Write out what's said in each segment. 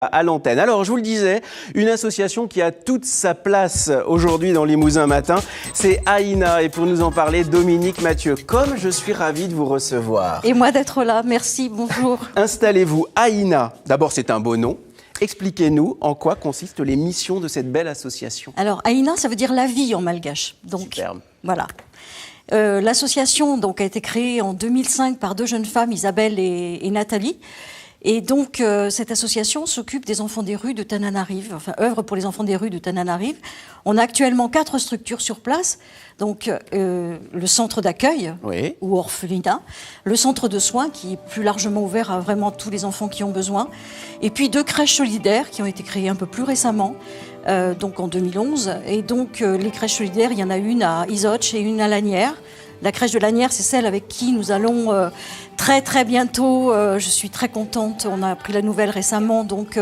À l'antenne. Alors, je vous le disais, une association qui a toute sa place aujourd'hui dans Limousin Matin, c'est Aïna. Et pour nous en parler, Dominique Mathieu. Comme je suis ravi de vous recevoir. Et moi d'être là, merci, bonjour. Installez-vous, Aïna. D'abord, c'est un beau nom. Expliquez-nous en quoi consistent les missions de cette belle association. Alors, Aïna, ça veut dire la vie en malgache. Donc, superbe. Voilà. L'association donc, a été créée en 2005 par deux jeunes femmes, Isabelle et Nathalie. Et donc, cette association s'occupe des enfants des rues de Tananarive, enfin, œuvre pour les enfants des rues de Tananarive. On a actuellement 4 structures sur place. Donc, le centre d'accueil, oui, ou orphelinat, le centre de soins, qui est plus largement ouvert à vraiment tous les enfants qui ont besoin, et puis 2 crèches solidaires qui ont été créées un peu plus récemment, donc en 2011. Et donc, les crèches solidaires, il y en a une à Isoch et une à Lanière. La crèche de Lanière, c'est celle avec qui nous allons très bientôt, je suis très contente, on a appris la nouvelle récemment, donc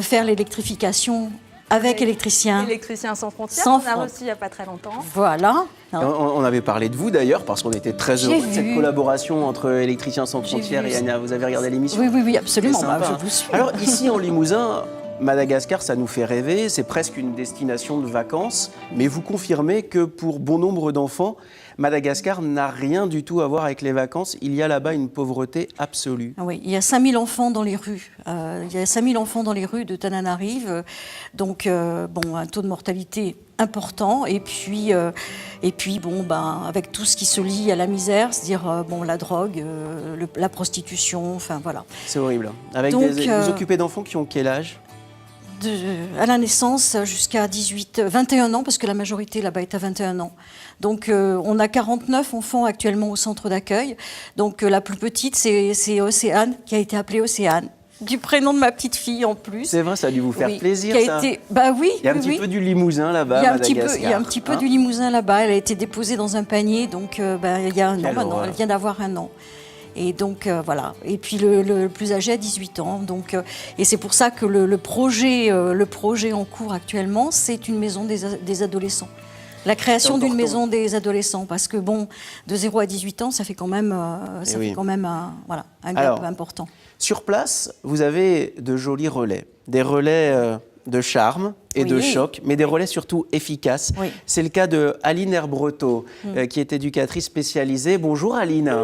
faire l'électrification avec électriciens. Électriciens sans frontières, on a reçu il n'y a pas très longtemps. Voilà. On avait parlé de vous d'ailleurs, parce qu'on était très heureux de cette collaboration entre Électriciens sans frontières et Aïna. Vous avez regardé l'émission? Oui, absolument, sympa, je vous suis. Alors ici en Limousin, Madagascar, ça nous fait rêver, c'est presque une destination de vacances, mais vous confirmez que pour bon nombre d'enfants, Madagascar n'a rien du tout à voir avec les vacances. Il y a là-bas une pauvreté absolue. Oui, il y a 5000 enfants dans les rues. Il y a 5000 enfants dans les rues de Tananarive. Donc, bon, un taux de mortalité important. Et puis bon, avec tout ce qui se lie à la misère, c'est-à-dire la drogue, la prostitution, enfin voilà. C'est horrible. Vous vous occupez d'enfants qui ont quel âge? À la naissance jusqu'à 21 ans, parce que la majorité là-bas est à 21 ans. Donc on a 49 enfants actuellement au centre d'accueil. Donc la plus petite, c'est Océane, qui a été appelée Océane, du prénom de ma petite fille en plus. C'est vrai, ça a dû vous faire plaisir, ça. Oui. Il y a un petit peu du Limousin là-bas, Madagascar. Il y a un petit peu du Limousin là-bas. Elle a été déposée dans un panier, donc il y a un an maintenant. Elle vient d'avoir un an. Et donc voilà. Et puis le plus âgé a 18 ans. Donc, et c'est pour ça que le projet en cours actuellement, c'est une maison des adolescents. La création d'une maison des adolescents, parce que bon, de 0 à 18 ans, ça fait quand même, un gap important. Sur place, vous avez de jolis relais, des relais de charme et de choc, mais des relais surtout efficaces. Oui. C'est le cas de Aline Herbreteau, qui est éducatrice spécialisée. Bonjour Aline.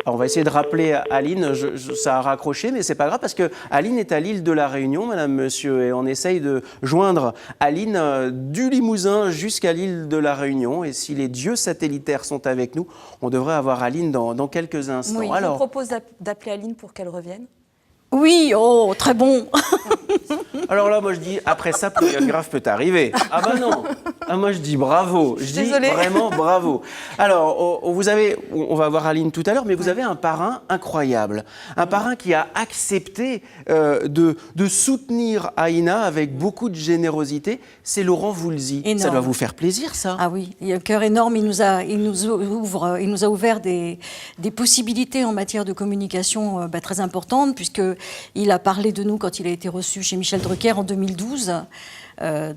Alors on va essayer de rappeler Aline, ça a raccroché, mais c'est pas grave parce que Aline est à l'île de la Réunion, madame, monsieur, et on essaye de joindre Aline du Limousin jusqu'à l'île de la Réunion. Et si les dieux satellitaires sont avec nous, on devrait avoir Aline dans quelques instants. Oui, alors, je vous propose d'appeler Aline pour qu'elle revienne. Oui, oh, très bon. Alors là, moi je dis, après ça, plus rien de grave peut arriver. Ah bah non. Ah, moi je dis bravo. Je dis vraiment bravo. Alors, on va voir Aline tout à l'heure, mais vous avez un parrain incroyable. Un parrain qui a accepté de soutenir Aïna avec beaucoup de générosité. C'est Laurent Voulzy. Ça doit vous faire plaisir, ça? Ah oui, il a un cœur énorme. Il nous a ouvert des possibilités en matière de communication très importantes, puisque il a parlé de nous quand il a été reçu chez Michel Drucker en 2012.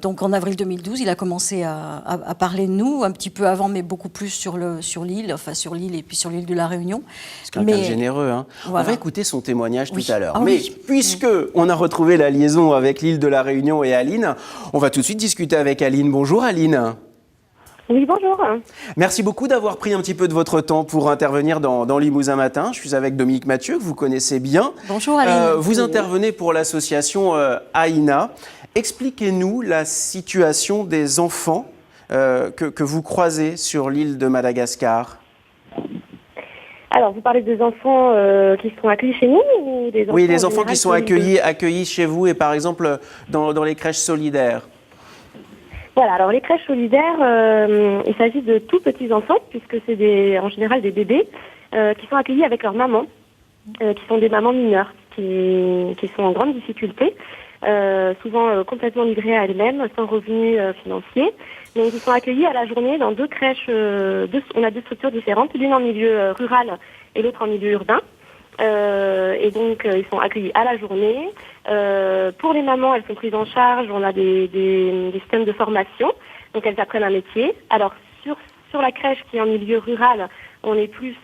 Donc en avril 2012, il a commencé à parler de nous, un petit peu avant, mais beaucoup plus sur l'île et puis sur l'île de la Réunion. C'est quelqu'un de généreux. Hein. Voilà. On va écouter son témoignage tout à l'heure. Ah, mais puisque on a retrouvé la liaison avec l'île de la Réunion et Aline, on va tout de suite discuter avec Aline. Bonjour Aline. Oui, bonjour. Merci beaucoup d'avoir pris un petit peu de votre temps pour intervenir dans Limousin Matin. Je suis avec Dominique Mathieu, que vous connaissez bien. Bonjour Aline. Vous intervenez pour l'association Aïna. Expliquez-nous la situation des enfants que vous croisez sur l'île de Madagascar. Alors, vous parlez des enfants qui sont accueillis chez nous ou des enfants? Oui, les enfants qui sont accueillis chez vous et par exemple dans les crèches solidaires. Voilà, alors les crèches solidaires, il s'agit de tout petits enfants, puisque c'est en général des bébés qui sont accueillis avec leur maman, qui sont des mamans mineures, qui sont en grande difficulté, souvent complètement livrées à elles-mêmes, sans revenus financiers. Donc ils sont accueillis à la journée dans 2 crèches, on a 2 structures différentes, l'une en milieu rural et l'autre en milieu urbain. Et donc ils sont accueillis à la journée. Pour les mamans, elles sont prises en charge. On a des systèmes de formation, donc elles apprennent un métier. Alors sur la crèche qui est en milieu rural, on est plus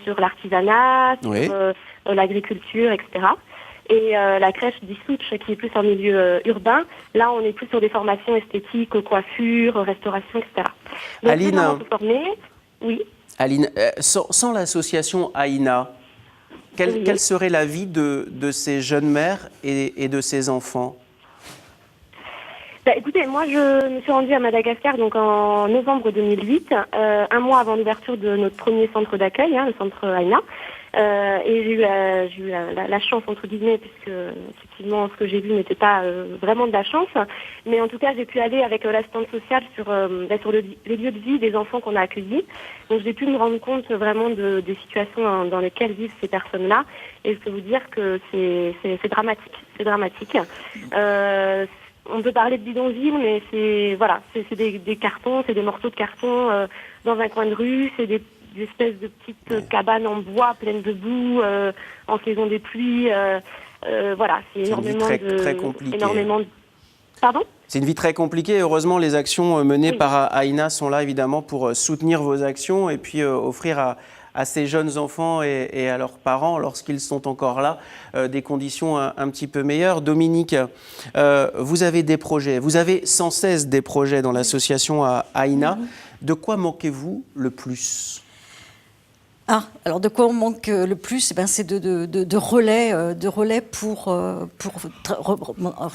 sur l'artisanat, sur l'agriculture, etc. Et la crèche d'Issouch, qui est plus en milieu urbain, là, on est plus sur des formations esthétiques, coiffure, restauration, etc. Donc, Aline, oui. Aline, sans l'association Aïna, quelle serait la vie de ces jeunes mères et de ces enfants? Écoutez, moi je me suis rendue à Madagascar donc en novembre 2008, un mois avant l'ouverture de notre premier centre d'accueil, le centre Aïna. Et j'ai eu la chance, entre guillemets, puisque effectivement ce que j'ai vu n'était pas vraiment de la chance. Mais en tout cas, j'ai pu aller avec l'assistante sociale sur les lieux de vie des enfants qu'on a accueillis. Donc j'ai pu me rendre compte vraiment des situations dans lesquelles vivent ces personnes-là. Et je peux vous dire que c'est dramatique. C'est dramatique. On peut parler de bidonville, mais c'est des cartons, c'est des morceaux de carton dans un coin de rue, c'est des espèces de petites cabanes en bois pleines de boue en saison des pluies. Voilà, c'est énormément très compliquée. Pardon ? C'est une vie très compliquée. Heureusement, les actions menées par Aïna sont là évidemment pour soutenir vos actions et puis offrir à ces jeunes enfants et à leurs parents, lorsqu'ils sont encore là, des conditions un petit peu meilleures. Dominique, vous avez des projets, vous avez sans cesse des projets dans l'association Aïna. De quoi manquez-vous le plus ? Alors de quoi on manque le plus, c'est de relais pour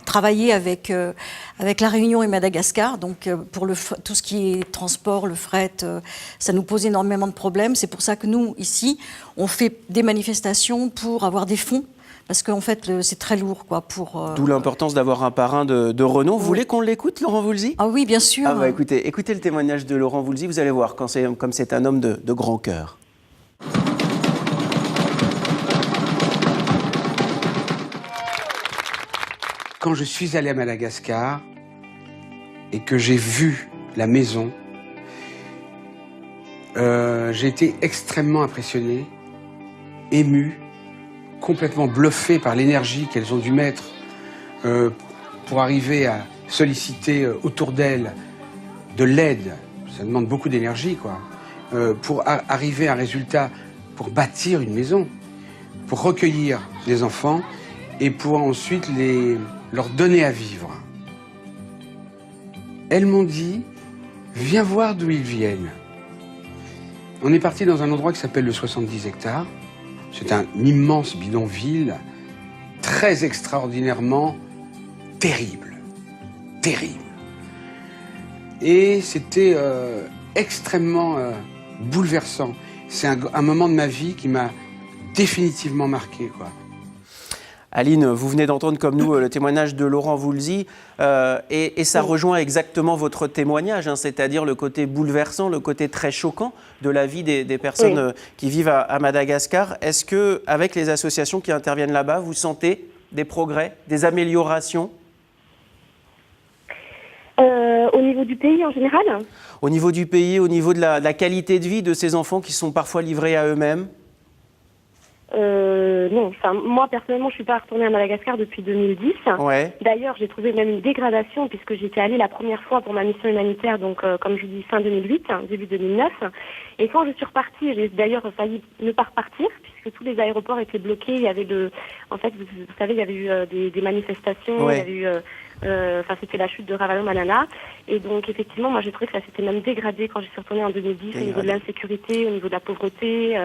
travailler avec La Réunion et Madagascar. Donc pour tout ce qui est transport, le fret, ça nous pose énormément de problèmes. C'est pour ça que nous, ici, on fait des manifestations pour avoir des fonds. Parce qu'en fait, c'est très lourd, quoi. D'où l'importance d'avoir un parrain de renom. Vous voulez qu'on l'écoute, Laurent Voulzy ? Ah oui, bien sûr. Écoutez le témoignage de Laurent Voulzy, vous allez voir, comme c'est un homme de grand cœur. Quand je suis allé à Madagascar et que j'ai vu la maison, j'ai été extrêmement impressionné, ému, complètement bluffé par l'énergie qu'elles ont dû mettre pour arriver à solliciter autour d'elles de l'aide. Ça demande beaucoup d'énergie, quoi. Pour arriver à un résultat, pour bâtir une maison, pour recueillir les enfants et pour ensuite leur donner à vivre. Elles m'ont dit, viens voir d'où ils viennent. On est parti dans un endroit qui s'appelle le 70 hectares. C'est un immense bidonville, très extraordinairement terrible. Terrible. Et c'était extrêmement bouleversant. C'est un moment de ma vie qui m'a définitivement marqué, quoi. Aline, vous venez d'entendre comme nous le témoignage de Laurent Voulzy et ça rejoint exactement votre témoignage, c'est-à-dire le côté bouleversant, le côté très choquant de la vie des personnes qui vivent à Madagascar. Est-ce que, avec les associations qui interviennent là-bas, vous sentez des progrès, des améliorations ? Au niveau du pays en général ? Au niveau du pays, au niveau de la qualité de vie de ces enfants qui sont parfois livrés à eux-mêmes ? Non, moi personnellement je suis pas retournée à Madagascar depuis 2010. Ouais. D'ailleurs j'ai trouvé même une dégradation puisque j'étais allée la première fois pour ma mission humanitaire, donc comme je vous dis fin 2008, début 2009. Et quand je suis repartie, j'ai d'ailleurs failli ne pas repartir puisque tous les aéroports étaient bloqués. Il y avait en fait vous savez il y avait eu des manifestations, il y avait eu c'était la chute de Ravalomanana. Et donc, effectivement, moi, j'ai trouvé que ça s'était même dégradé quand je suis retournée en 2010 au niveau de l'insécurité, au niveau de la pauvreté.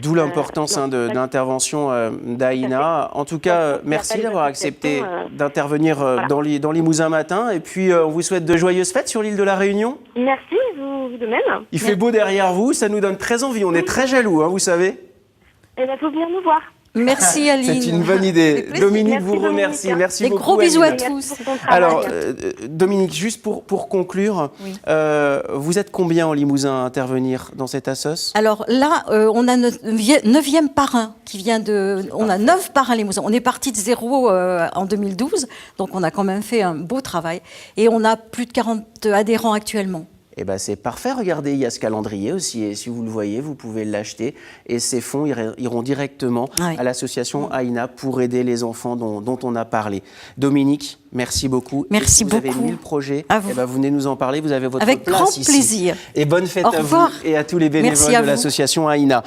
D'où l'importance de l'intervention d'Aïna. En tout cas, merci d'avoir accepté d'intervenir dans Limousin Matin. Et puis, on vous souhaite de joyeuses fêtes sur l'île de la Réunion. Merci, vous de même. Il fait beau derrière vous, ça nous donne très envie. On est très jaloux, vous savez. Eh bien, il faut venir nous voir. Merci Aline. C'est une bonne idée. Dominique vous remercie. Merci beaucoup. Des gros bisous à Aline. tous. Alors, Dominique, juste pour conclure, vous êtes combien en Limousin à intervenir dans cette assoce ? Alors là, on a notre 9e parrain qui vient on a 9 parrains Limousin. On est parti de 0 en 2012, donc on a quand même fait un beau travail. Et on a plus de 40 adhérents actuellement. Eh ben c'est parfait, regardez, il y a ce calendrier aussi, et si vous le voyez, vous pouvez l'acheter. Et ces fonds iront directement à l'association Aïna pour aider les enfants dont on a parlé. Dominique, merci beaucoup. Merci beaucoup. Vous avez 1000 projets, à vous. Eh ben vous venez nous en parler, vous avez votre Avec place grand ici. plaisir. Et bonne fête Au à revoir. vous et à tous les bénévoles de l'association Aïna.